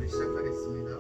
시작하겠습니다.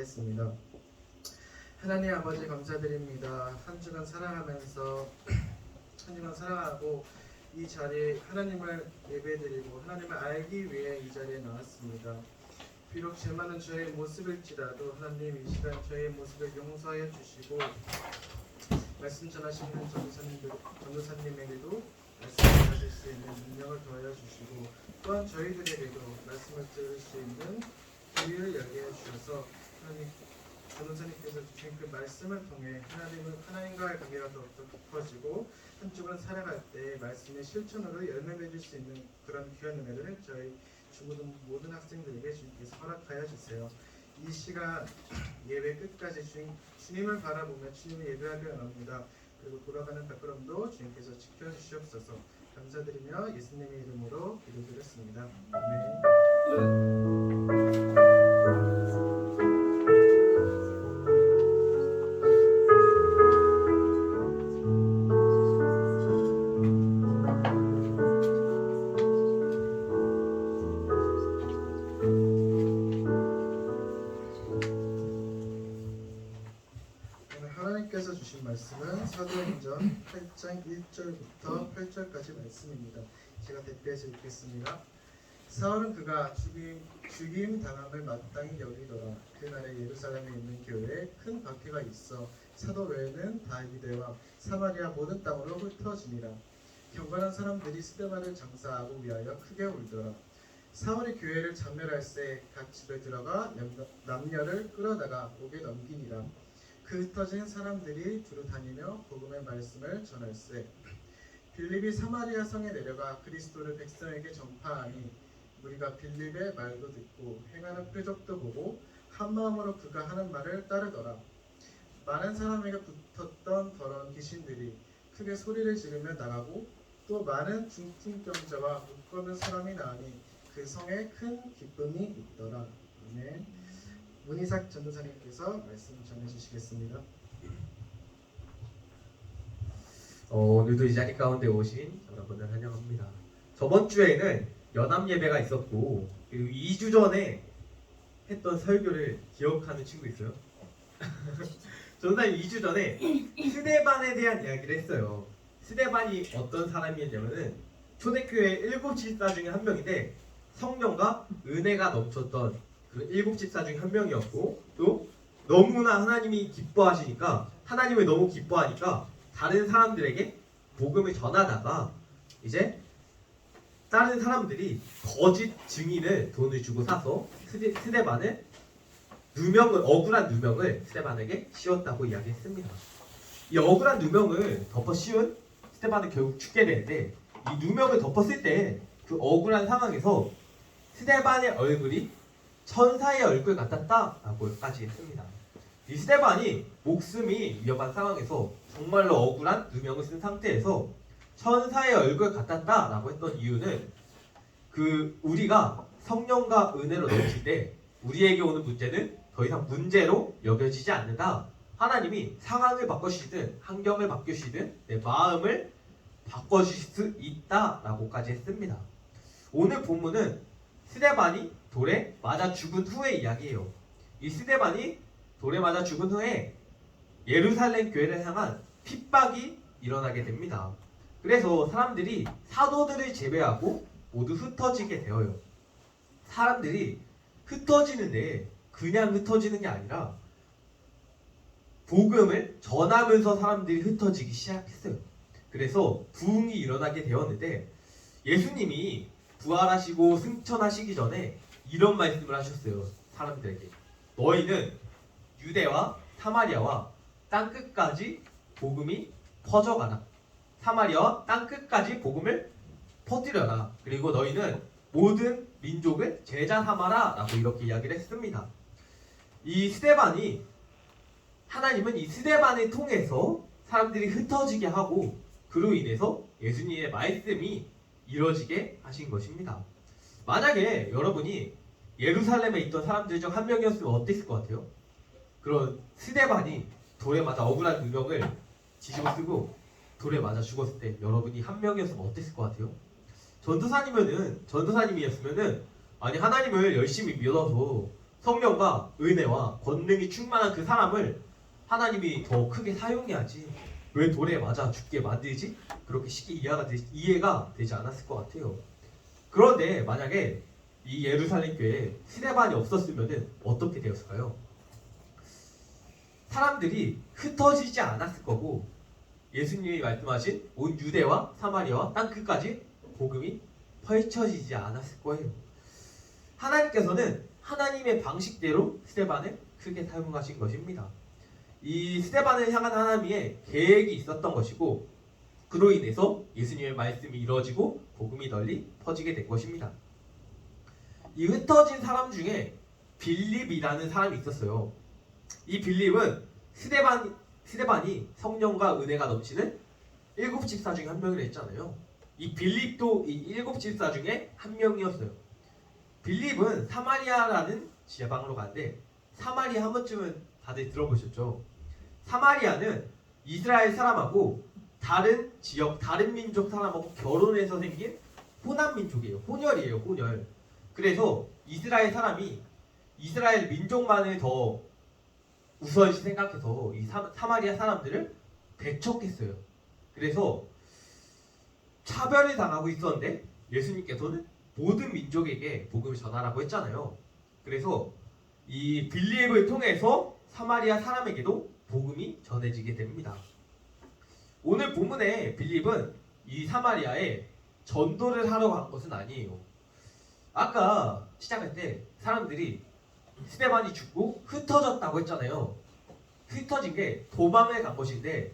기도하겠습니다. 하나님 아버지 감사드립니다. 한 주간 사랑하면서 한 주간 사랑하고 이 자리에 하나님을 예배드리고 하나님을 알기 위해 이 자리에 나왔습니다. 비록 죄 많은 저의 모습일지라도 하나님 이 시간 저의 모습을 용서하여 주시고 말씀 전하시는 전도사님에게도 말씀을 전하실 수 있는 능력을 더하여 주시고 또한 저희들에게도 말씀을 들을 수 있는 귀를 열게 해주셔서 하나님 전도사님께서 주신 그 말씀을 통해 하나님과의 관계가 더욱더 깊어지고 한 주간 살아갈 때 말씀의 실천으로 열매 맺을 수 있는 그런 귀한 은혜를 저희 주보던 모든 학생들에게 주님께서 허락하여 주세요. 이 시간 예배 끝까지 주님을 바라보며 주님을 예배하기 원합니다. 그리고 돌아가는 발걸음도 주님께서 지켜주시옵소서. 감사드리며 예수님의 이름으로 기도드렸습니다. 아멘. 하나님께서 주신 말씀은 사도행전 8장 1절부터 8절까지 말씀입니다. 제가 대표해서 읽겠습니다. 사울은 그가 죽임 당함을 마땅히 여기더라. 그날에 예루살렘에 있는 교회에 큰 박해가 있어 사도 외에는 다 유대와 사마리아 모든 땅으로 흩어지니라. 경건한 사람들이 스데반을 장사하고 위하여 크게 울더라. 사울이 교회를 전멸할새 각 집에 들어가 남녀를 끌어다가 옥에 넘기니라. 그 흩어진 사람들이 두루 다니며 복음의 말씀을 전할세 빌립이 사마리아 성에 내려가 그리스도를 백성에게 전파하니 우리가 빌립의 말도 듣고 행하는 표적도 보고 한 마음으로 그가 하는 말을 따르더라. 많은 사람에게 붙었던 더러운 귀신들이 크게 소리를 지르며 나가고 또 많은 중풍병자와 묶어놓은 사람이 나으니 그 성에 큰 기쁨이 있더라. 아멘. 문희삭 전도사님께서 말씀 전해주시겠습니다. 오늘도 이 자리 가운데 오신 여러분을 환영합니다. 저번 주에는 연합 예배가 있었고 그리고 2주 전에 했던 설교를 기억하는 친구 있어요? 전도사님 2주 전에 스데반에 대한 이야기를 했어요. 스데반이 어떤 사람이었냐면은 초대교회 7집사 중에 한 명인데 성령과 은혜가 넘쳤던 그 7집사 중에 한 명이었고 또 너무나 하나님이 기뻐하시니까 하나님을 너무 기뻐하니까 다른 사람들에게 복음을 전하다가 이제 다른 사람들이 거짓 증인을 돈을 주고 사서 스데반을 억울한 누명을 스데반에게 씌웠다고 이야기했습니다. 이 억울한 누명을 덮어 씌운 스데반은 결국 죽게 되는데 이 누명을 덮었을 때 그 억울한 상황에서 스데반의 얼굴이 천사의 얼굴 같았다라고까지 했습니다. 이 스데반이 목숨이 위험한 상황에서 정말로 억울한 누명을 쓴 상태에서 천사의 얼굴 같았다라고 했던 이유는 우리가 성령과 은혜로 넘칠 때 우리에게 오는 문제는 더 이상 문제로 여겨지지 않는다. 하나님이 상황을 바꿔주시든 환경을 바꾸시든 내 마음을 바꿔주실 수 있다라고까지 했습니다. 오늘 본문은 스데반이 돌에 맞아 죽은 후의 이야기예요. 이 스데반이 돌에 맞아 죽은 후에 예루살렘 교회를 향한 핍박이 일어나게 됩니다. 그래서 사람들이 사도들을 제외하고 모두 흩어지게 되어요. 사람들이 흩어지는데 그냥 흩어지는 게 아니라 복음을 전하면서 사람들이 흩어지기 시작했어요. 그래서 부흥이 일어나게 되었는데 예수님이 부활하시고 승천하시기 전에 이런 말씀을 하셨어요. 사람들에게 너희는 유대와 사마리아와 땅끝까지 복음이 퍼져가라. 사마리아와 땅끝까지 복음을 퍼뜨려라. 그리고 너희는 모든 민족을 제자 삼아라 라고 이렇게 이야기를 했습니다. 이 스데반이 하나님은 이 스데반을 통해서 사람들이 흩어지게 하고 그로 인해서 예수님의 말씀이 이루어지게 하신 것입니다. 만약에 여러분이 예루살렘에 있던 사람들 중 한 명이었으면 어땠을 것 같아요? 그런 스데반이 돌에 맞아 억울한 누명을 뒤집어 쓰고 돌에 맞아 죽었을 때 여러분이 한 명이었으면 어땠을 것 같아요? 전도사님이었으면은 아니 하나님을 열심히 믿어서 성령과 은혜와 권능이 충만한 그 사람을 하나님이 더 크게 사용해야지 왜 돌에 맞아 죽게 만들지? 그렇게 쉽게 이해가 되지 않았을 것 같아요. 그런데 만약에 이 예루살렘 교회에 스데반이 없었으면 어떻게 되었을까요? 사람들이 흩어지지 않았을 거고 예수님이 말씀하신 온 유대와 사마리아와 땅끝까지 복음이 펼쳐지지 않았을 거예요. 하나님께서는 하나님의 방식대로 스데반을 크게 사용하신 것입니다. 이 스데반을 향한 하나님의 계획이 있었던 것이고 그로 인해서 예수님의 말씀이 이루어지고 복음이 널리 퍼지게 된 것입니다. 이 흩어진 사람 중에 빌립이라는 사람이 있었어요. 이 빌립은 스데반이 성령과 은혜가 넘치는 일곱 집사 중에 한 명이라 했잖아요. 이 빌립도 이 일곱 집사 중에 한 명이었어요. 빌립은 사마리아라는 지방으로 갔는데 사마리아 한 번쯤은 다들 들어보셨죠? 사마리아는 이스라엘 사람하고 다른 지역, 다른 민족 사람하고 결혼해서 생긴 혼합 민족이에요. 혼혈이에요, 혼혈. 그래서 이스라엘 사람이 이스라엘 민족만을 더 우선시 생각해서 이 사마리아 사람들을 배척했어요. 그래서 차별을 당하고 있었는데 예수님께서는 모든 민족에게 복음을 전하라고 했잖아요. 그래서 이 빌립을 통해서 사마리아 사람에게도 복음이 전해지게 됩니다. 오늘 본문에 빌립은 이 사마리아에 전도를 하러 간 것은 아니에요. 아까 시작할 때 사람들이 스데반이 죽고 흩어졌다고 했잖아요. 흩어진 게 도망을 간 것인데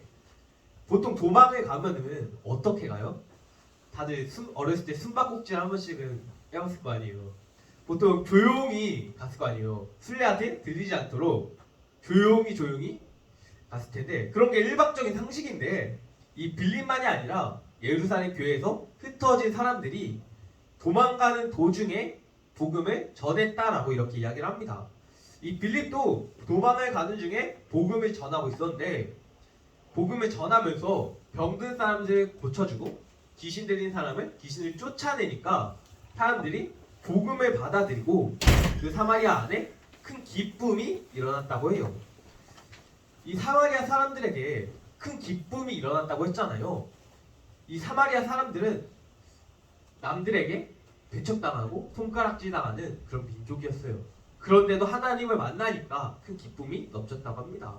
보통 도망을 가면은 어떻게 가요? 다들 어렸을 때 숨바꼭질 한 번씩은 해봤을 거 아니에요. 보통 조용히 갔을 거 아니에요. 술래한테 들리지 않도록 조용히 갔을 텐데 그런 게 일반적인 상식인데 이 빌립만이 아니라 예루살렘 교회에서 흩어진 사람들이 도망가는 도중에 복음을 전했다라고 이렇게 이야기를 합니다. 이 빌립도 도망을 가는 중에 복음을 전하고 있었는데 복음을 전하면서 병든 사람들을 고쳐주고 귀신 들린 사람을 귀신을 쫓아내니까 사람들이 복음을 받아들이고 그 사마리아 안에 큰 기쁨이 일어났다고 해요. 이 사마리아 사람들에게 큰 기쁨이 일어났다고 했잖아요. 이 사마리아 사람들은 남들에게 배척당하고 손가락질 당하는 그런 민족이었어요. 그런데도 하나님을 만나니까 큰 기쁨이 넘쳤다고 합니다.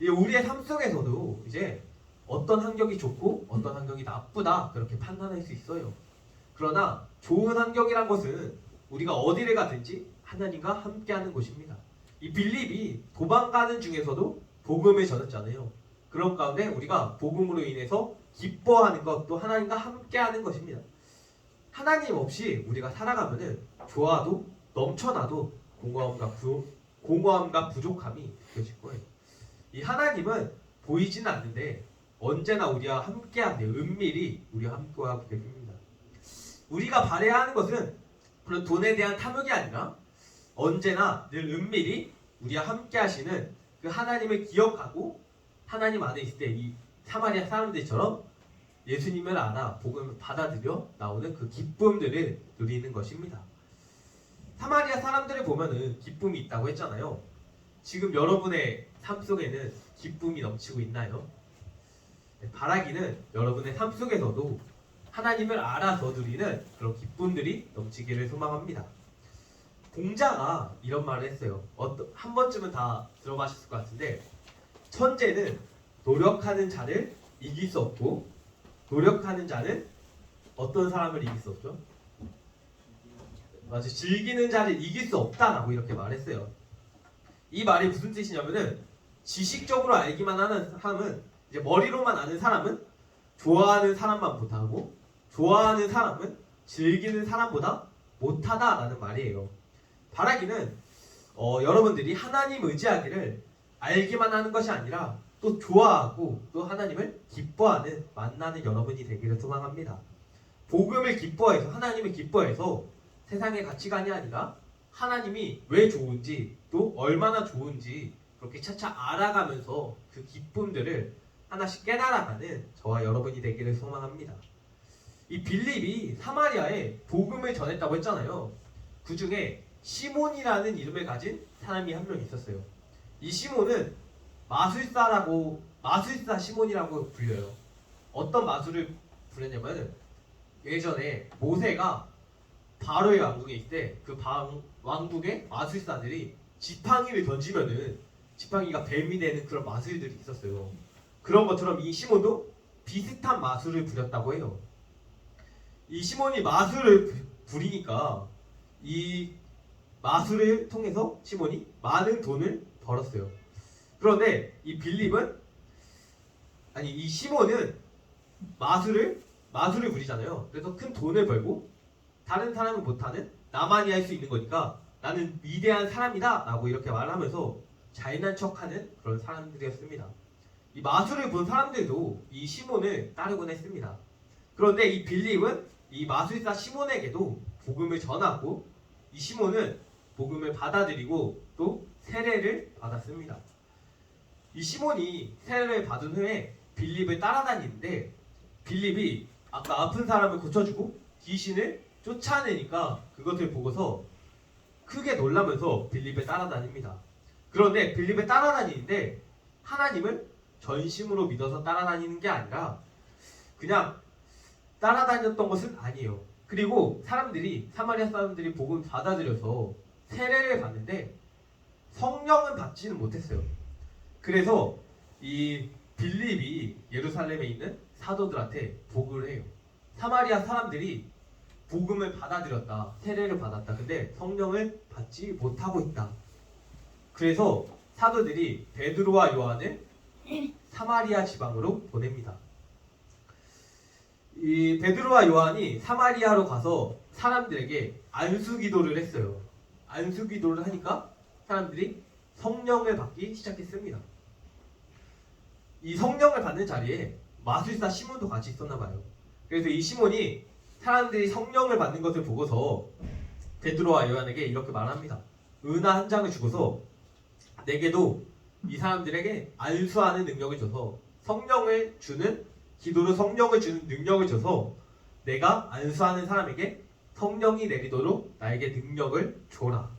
우리의 삶 속에서도 이제 어떤 환경이 좋고 어떤 환경이 나쁘다 그렇게 판단할 수 있어요. 그러나 좋은 환경이란 것은 우리가 어디를 가든지 하나님과 함께하는 곳입니다. 이 빌립이 도망가는 중에서도 복음을 전했잖아요. 그런 가운데 우리가 복음으로 인해서 기뻐하는 것도 하나님과 함께하는 것입니다. 하나님 없이 우리가 살아가면은 좋아도 넘쳐나도 공허함과 부족함이 느껴질 거예요. 이 하나님은 보이지는 않는데 언제나 우리와 함께하는데 은밀히 우리와 함께하고 계십니다. 우리가 바라야 하는 것은 그런 돈에 대한 탐욕이 아니라 언제나 늘 은밀히 우리와 함께하시는 그 하나님을 기억하고 하나님 안에 있을 때 이 사마리아 사람들처럼 예수님을 알아 복음을 받아들여 나오는 그 기쁨들을 누리는 것입니다. 사마리아 사람들을 보면은 기쁨이 있다고 했잖아요. 지금 여러분의 삶 속에는 기쁨이 넘치고 있나요? 바라기는 여러분의 삶 속에서도 하나님을 알아서 누리는 그런 기쁨들이 넘치기를 소망합니다. 공자가 이런 말을 했어요. 한 번쯤은 다 들어보셨을 것 같은데 천재는 노력하는 자를 이길 수 없고 노력하는 자는 어떤 사람을 이길 수 없죠? 맞아요. 즐기는 자를 이길 수 없다라고 이렇게 말했어요. 이 말이 무슨 뜻이냐면은 지식적으로 알기만 하는 사람은 이제 머리로만 아는 사람은 좋아하는 사람만 못하고 좋아하는 사람은 즐기는 사람보다 못하다라는 말이에요. 바라기는 여러분들이 하나님 의지하기를 알기만 하는 것이 아니라 또 좋아하고 또 하나님을 기뻐하는 만나는 여러분이 되기를 소망합니다. 복음을 기뻐해서 하나님을 기뻐해서 세상의 가치관이 아니라 하나님이 왜 좋은지 또 얼마나 좋은지 그렇게 차차 알아가면서 그 기쁨들을 하나씩 깨달아가는 저와 여러분이 되기를 소망합니다. 이 빌립이 사마리아에 복음을 전했다고 했잖아요. 그 중에 시몬이라는 이름을 가진 사람이 한 명 있었어요. 이 시몬은 마술사 시몬이라고 불려요. 어떤 마술을 부렸냐면 예전에 모세가 바로의 왕국에 있을 때 그 왕국의 마술사들이 지팡이를 던지면은 지팡이가 뱀이 되는 그런 마술들이 있었어요. 그런 것처럼 이 시몬도 비슷한 마술을 부렸다고 해요. 이 시몬이 마술을 부리니까 이 마술을 통해서 시몬이 많은 돈을 벌었어요. 그런데 이 시몬은 마술을 부리잖아요. 그래서 큰 돈을 벌고 다른 사람은 못하는 나만이 할 수 있는 거니까 나는 위대한 사람이다 라고 이렇게 말하면서 잘난 척하는 그런 사람들이었습니다. 이 마술을 본 사람들도 이 시몬을 따르곤 했습니다. 그런데 이 빌립은 이 마술사 시몬에게도 복음을 전하고 이 시몬은 복음을 받아들이고 또 세례를 받았습니다. 이 시몬이 세례를 받은 후에 빌립을 따라다니는데 빌립이 아까 아픈 사람을 고쳐주고 귀신을 쫓아내니까 그것을 보고서 크게 놀라면서 빌립을 따라다닙니다. 그런데 빌립을 따라다니는데 하나님을 전심으로 믿어서 따라다니는 게 아니라 그냥 따라다녔던 것은 아니에요. 그리고 사마리아 사람들이 복음 받아들여서 세례를 받는데 성령은 받지는 못했어요. 그래서 이 빌립이 예루살렘에 있는 사도들한테 보고를 해요. 사마리아 사람들이 복음을 받아들였다, 세례를 받았다. 근데 성령을 받지 못하고 있다. 그래서 사도들이 베드로와 요한을 사마리아 지방으로 보냅니다. 이 베드로와 요한이 사마리아로 가서 사람들에게 안수기도를 했어요. 안수기도를 하니까 사람들이 성령을 받기 시작했습니다. 이 성령을 받는 자리에 마술사 시몬도 같이 있었나 봐요. 그래서 이 시몬이 사람들이 성령을 받는 것을 보고서 베드로와 요한에게 이렇게 말합니다. 은하 한 장을 주고서 내게도 이 사람들에게 안수하는 능력을 줘서 기도로 성령을 주는 능력을 줘서 내가 안수하는 사람에게 성령이 내리도록 나에게 능력을 줘라.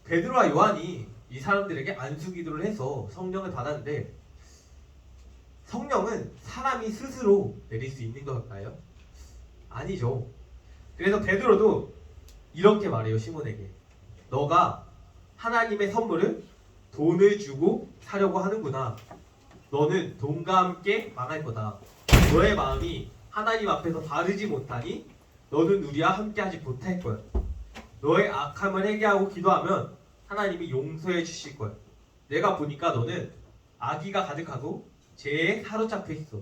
베드로와 요한이 이 사람들에게 안수 기도를 해서 성령을 받았는데 성령은 사람이 스스로 내릴 수 있는 걸까요? 아니죠. 그래서 베드로도 이렇게 말해요. 시몬에게 너가 하나님의 선물을 돈을 주고 사려고 하는구나. 너는 돈과 함께 망할 거다. 너의 마음이 하나님 앞에서 바르지 못하니 너는 우리와 함께하지 못할 거야. 너의 악함을 회개하고 기도하면 하나님이 용서해 주실 거야. 내가 보니까 너는 악의가 가득하고 죄에 사로잡혀 있어.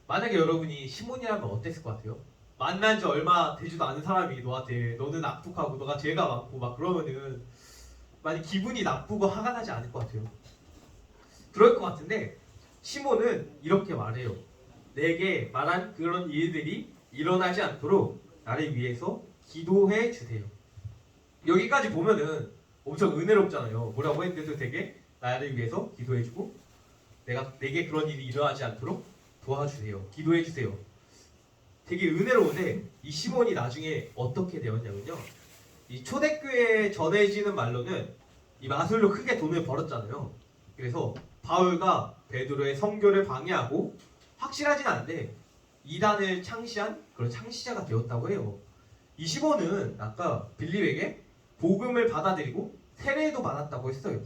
만약에 여러분이 시몬이라면 어땠을 것 같아요? 만난 지 얼마 되지도 않은 사람이 너한테 너는 악독하고 너가 죄가 많고 막 그러면은 많이 기분이 나쁘고 화가 나지 않을 것 같아요. 그럴 것 같은데 시몬은 이렇게 말해요. 내게 말한 그런 일들이 일어나지 않도록 나를 위해서 기도해 주세요. 여기까지 보면은 엄청 은혜롭잖아요. 뭐라고 했는데도 되게 나를 위해서 기도해주고 내게 그런 일이 일어나지 않도록 도와주세요. 기도해주세요. 되게 은혜로운데 이 시몬이 나중에 어떻게 되었냐면요. 이 초대교회에 전해지는 말로는 이 마술로 크게 돈을 벌었잖아요. 그래서 바울과 베드로의 선교를 방해하고 확실하진 않은데 이단을 창시한 그런 창시자가 되었다고 해요. 이 시몬은 아까 빌립에게 복음을 받아들이고 세례도 받았다고 했어요.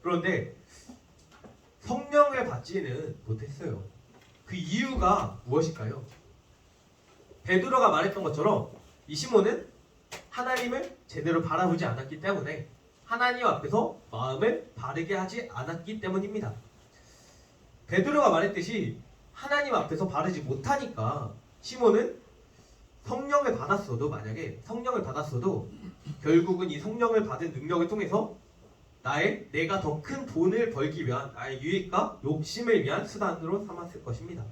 그런데 성령을 받지는 못했어요. 그 이유가 무엇일까요? 베드로가 말했던 것처럼 이 시몬은 하나님을 제대로 바라보지 않았기 때문에 하나님 앞에서 마음을 바르게 하지 않았기 때문입니다. 베드로가 말했듯이 하나님 앞에서 바르지 못하니까 시몬은 만약에 성령을 받았어도 결국은 이 성령을 받은 능력을 통해서 내가 더 큰 돈을 벌기 위한 나의 유익과 욕심을 위한 수단으로 삼았을 것입니다.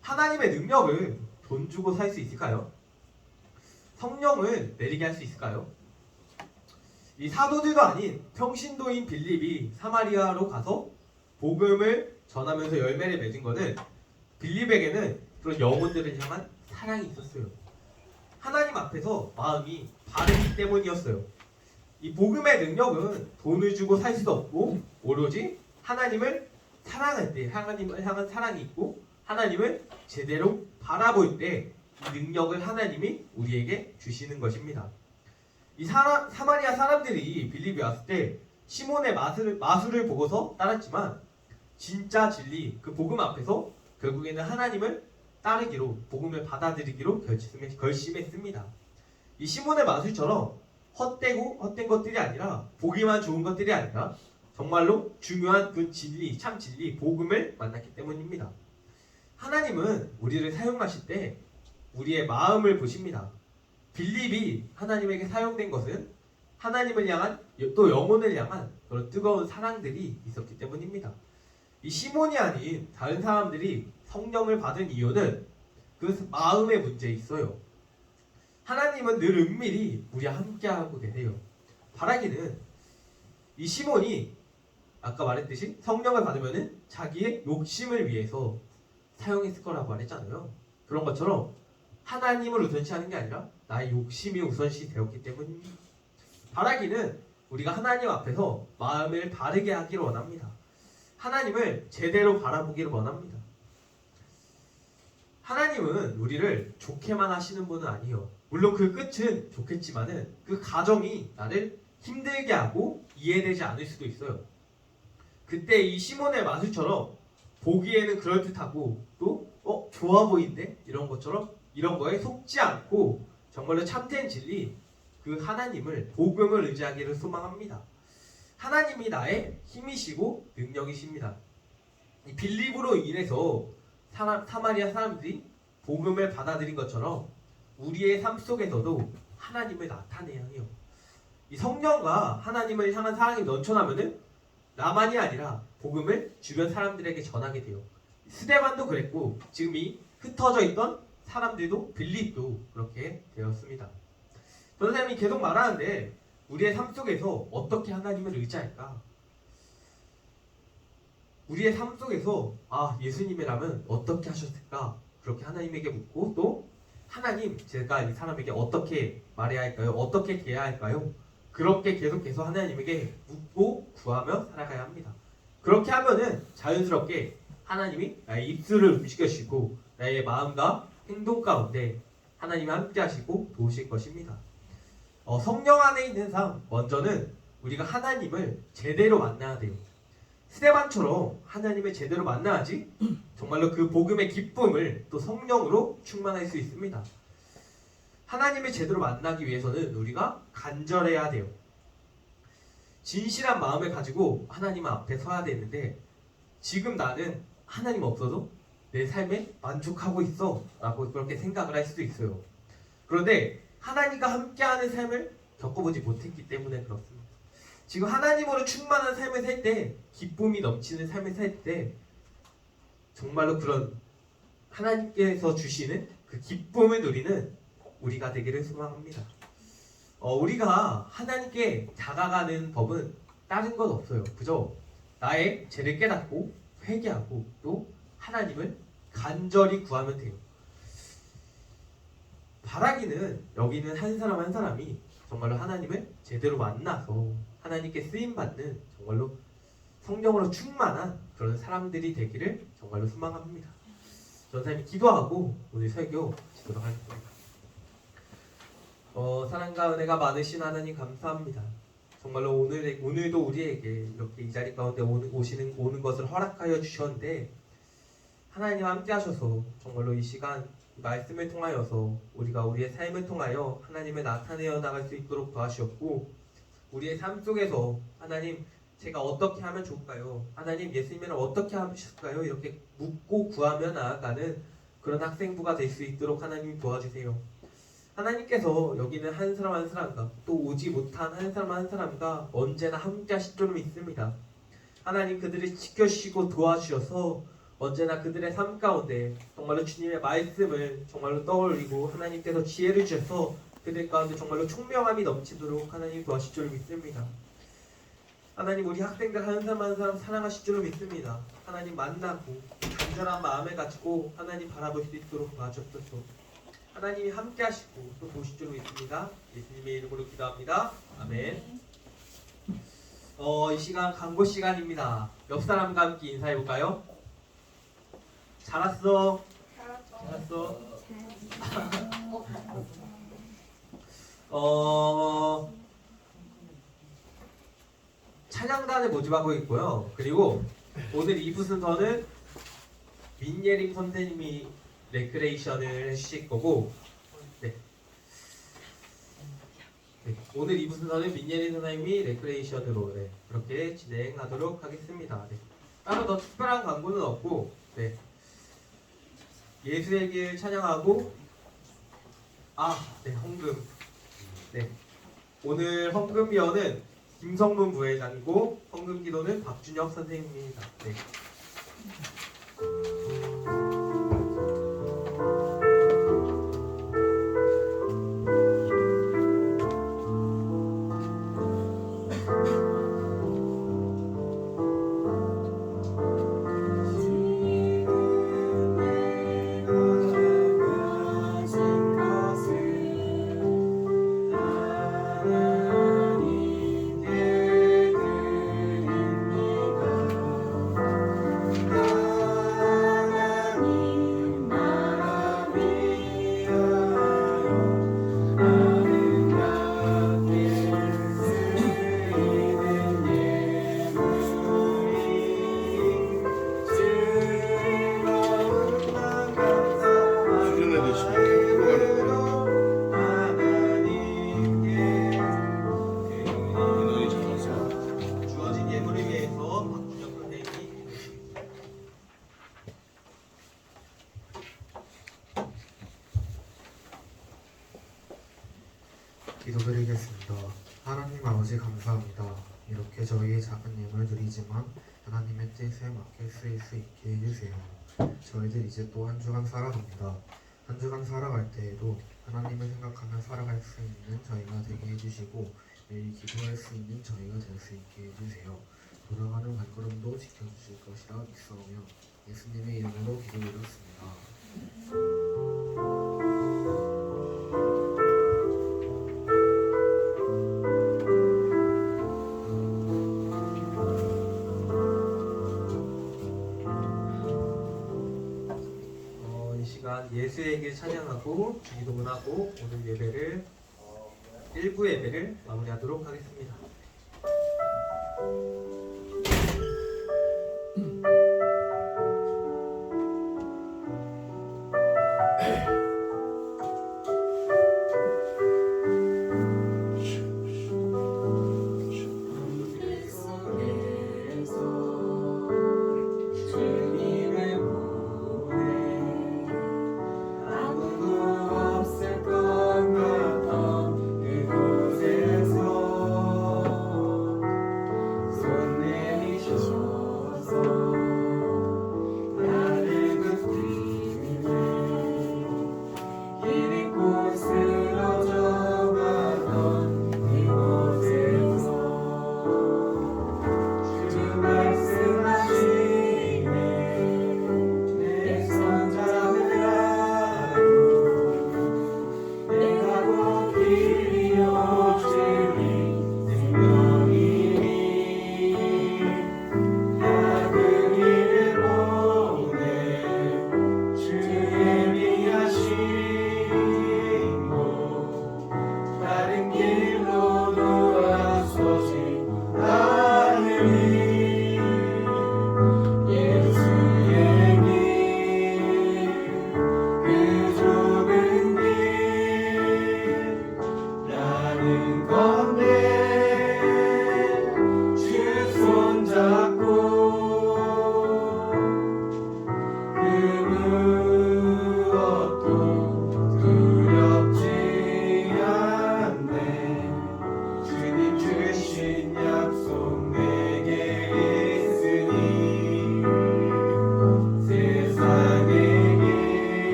하나님의 능력을 돈 주고 살 수 있을까요? 성령을 내리게 할 수 있을까요? 이 사도들도 아닌 평신도인 빌립이 사마리아로 가서 복음을 전하면서 열매를 맺은 것은 빌립에게는 그런 영혼들을 향한 사랑이 있었어요. 하나님 앞에서 마음이 바르기 때문이었어요. 이 복음의 능력은 돈을 주고 살 수 없고 오로지 하나님을 사랑할 때 하나님을 향한 사랑이 있고 하나님을 제대로 바라볼 때 이 능력을 하나님이 우리에게 주시는 것입니다. 이 사마리아 사람들이 빌립에 왔을 때 시몬의 마술을 보고서 따랐지만 진짜 진리 그 복음 앞에서 결국에는 하나님을 따르기로 복음을 받아들이기로 결심했습니다. 이 시몬의 마술처럼 헛된 것들이 아니라 보기만 좋은 것들이 아니라 정말로 중요한 그 진리, 참 진리, 복음을 만났기 때문입니다. 하나님은 우리를 사용하실 때 우리의 마음을 보십니다. 빌립이 하나님에게 사용된 것은 하나님을 향한 또 영혼을 향한 그런 뜨거운 사랑들이 있었기 때문입니다. 이 시몬이 아닌 다른 사람들이 성령을 받은 이유는 그 마음의 문제에 있어요. 하나님은 늘 은밀히 우리와 함께하고 계세요. 바라기는 이 시몬이 아까 말했듯이 성령을 받으면 자기의 욕심을 위해서 사용했을 거라고 말했잖아요. 그런 것처럼 하나님을 우선시하는 게 아니라 나의 욕심이 우선시 되었기 때문입니다. 바라기는 우리가 하나님 앞에서 마음을 바르게 하기를 원합니다. 하나님을 제대로 바라보기를 원합니다. 하나님은 우리를 좋게만 하시는 분은 아니에요. 물론 그 끝은 좋겠지만은 그 과정이 나를 힘들게 하고 이해되지 않을 수도 있어요. 그때 이 시몬의 마술처럼 보기에는 그럴듯하고 또 좋아 보이는데 이런 것처럼 이런 거에 속지 않고 정말로 참된 진리 그 하나님을 복음을 의지하기를 소망합니다. 하나님이 나의 힘이시고 능력이십니다. 이 빌립으로 인해서 사마리아 사람들이 복음을 받아들인 것처럼 우리의 삶 속에서도 하나님을 나타내야 해요. 이 성령과 하나님을 향한 사랑이 넘쳐나면은 나만이 아니라 복음을 주변 사람들에게 전하게 돼요. 스데반도 그랬고 지금 이 흩어져 있던 사람들도 빌립도 그렇게 되었습니다. 선생님이 계속 말하는데 우리의 삶 속에서 어떻게 하나님을 의지할까? 우리의 삶 속에서 예수님이라면 어떻게 하셨을까? 그렇게 하나님에게 묻고 또 하나님 제가 이 사람에게 어떻게 말해야 할까요? 어떻게 대해야 할까요? 그렇게 계속해서 하나님에게 묻고 구하며 살아가야 합니다. 그렇게 하면은 자연스럽게 하나님이 나의 입술을 움직여주시고 나의 마음과 행동 가운데 하나님이 함께 하시고 도우실 것입니다. 성령 안에 있는 삶 먼저는 우리가 하나님을 제대로 만나야 돼요. 스데반처럼 하나님을 제대로 만나야지 정말로 그 복음의 기쁨을 또 성령으로 충만할 수 있습니다. 하나님을 제대로 만나기 위해서는 우리가 간절해야 돼요. 진실한 마음을 가지고 하나님 앞에 서야 되는데 지금 나는 하나님 없어도 내 삶에 만족하고 있어 라고 그렇게 생각을 할 수도 있어요. 그런데 하나님과 함께하는 삶을 겪어보지 못했기 때문에 그렇습니다. 지금 하나님으로 충만한 삶을 살 때 기쁨이 넘치는 삶을 살 때 정말로 그런 하나님께서 주시는 그 기쁨을 누리는 우리가 되기를 소망합니다. 우리가 하나님께 다가가는 법은 다른 건 없어요. 그죠? 나의 죄를 깨닫고 회개하고 또 하나님을 간절히 구하면 돼요. 바라기는 여기는 한 사람 한 사람이 정말로 하나님을 제대로 만나서 하나님께 쓰임받는 정말로 성령으로 충만한 그런 사람들이 되기를 정말로 소망합니다. 전사님이 기도하고 오늘 설교 지도록 하겠습니다. 사랑과 은혜가 많으신 하나님 감사합니다. 정말로 오늘도 우리에게 이렇게 이 자리 가운데 오는 것을 허락하여 주셨는데 하나님 함께 하셔서 정말로 이 시간 말씀을 통하여서 우리가 우리의 삶을 통하여 하나님을 나타내어 나갈 수 있도록 도와주셨고 우리의 삶 속에서 하나님 제가 어떻게 하면 좋을까요? 하나님 예수님을 어떻게 하실까요? 이렇게 묻고 구하며 나아가는 그런 학생부가 될 수 있도록 하나님 도와주세요. 하나님께서 여기는 한 사람 한 사람과 또 오지 못한 한 사람 한 사람과 언제나 함께 하실 줄 믿습니다. 하나님 그들을 지켜주시고 도와주셔서 언제나 그들의 삶 가운데 정말로 주님의 말씀을 정말로 떠올리고 하나님께서 지혜를 주셔서 그들 가운데 정말로 총명함이 넘치도록 하나님 도와주실 줄 믿습니다. 하나님 우리 학생들 한 사람 한 사람 사랑하실 줄 믿습니다. 하나님 만나고 간절한 마음을 가지고 하나님 바라볼 수 있도록 도와주옵소서. 하나님이 함께 하시고 또 보실 줄 믿습니다. 예수님의 이름으로 기도합니다. 아멘. 이 시간 광고 시간입니다. 옆 사람과 함께 인사해 볼까요? 잘 왔어. 찬양단을 모집하고 있고요. 그리고 오늘 2부 순서는 민예림 선생님이 레크레이션을 해주실 거고, 네. 오늘 2부 순서는 민예림 선생님이 레크레이션으로 그렇게 진행하도록 하겠습니다. 따로 더 특별한 광고는 없고, 예수의 길 찬양하고, 헌금. 오늘 헌금위원은 김성문 부회장이고 헌금 기도는 박준혁 선생님입니다. 주어진 예물을 위해서 박준혁 선생님이 기도드리겠습니다. 하나님 아버지 감사합니다. 이렇게 저희의 작은 예물 드리지만 하나님의 뜻에 맡길 수 있게 해주세요. 저희들 이제 또 한 주간 살아갑니다. 한 주간 살아갈 때에도 하나님을 생각하며 살아갈 수 있는 저희가 되게 해주시고 매일 기도할 수 있는 저희가 될 수 있게 해주세요. 돌아가는 발걸음도 지켜주실 것이라 믿사오며 예수님의 이름으로 기도드렸습니다. 이 시간 예수의 길 찬양하고 주기도문 하고 오늘 예배를 1부 예배를 마무리하도록 하겠습니다. 주님 주신 약속 내게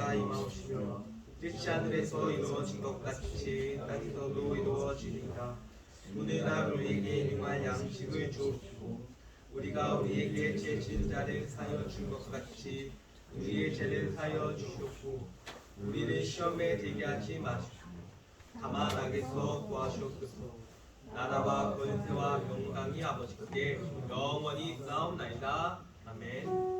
나라가 임하옵시며 뜻이 하늘에서 이루어진 것 같이 땅에서도 이루어지리이다. 오늘 하루 우리에게 일용할 양식을 주옵시고 우리가 우리에게 죄 지은 자를 사하여 준 것 같이 우리의 죄를 사하여 주시옵고 우리를 시험에 들게 하지 마시고 다만 악에서 구하시옵소서. 나라와 권세와 영광이 아버지께 영원히 나옵나이다. 아멘.